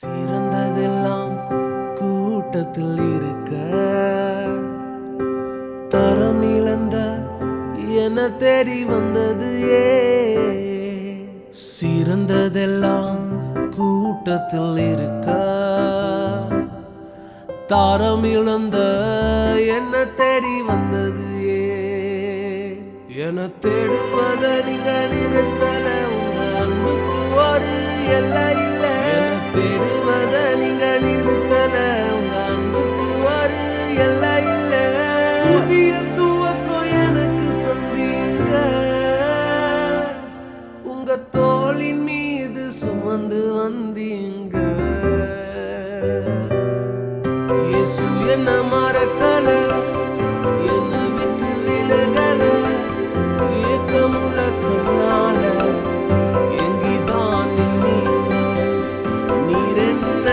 சிறந்ததெல்லாம் கூட்டத்தில் இருக்க தரம் இழந்த என தேடி வந்தது சிறந்ததெல்லாம் கூட்டத்தில் இருக்க தாரம் இழந்த என்ன தேடி வந்தது என தேடுவத நீங்க நிறுத்தல உங்க அன்புக்கு ஒரு எல்லை இல்லை என தேடுவத நீங்க நிறுத்தல உங்க அன்புக்கு ஒரு எல்லை இல்லை புதிய துவக்கம் எனக்கு தந்தீங்க உங்க தோளின் மீது சுமந்து வந்தீங்க இயேசு என்ன மறக்கல என்ன விட்டு விலகல ஏக்கமுள்ள கண்ணால எங்கிதான் நீர் என்ன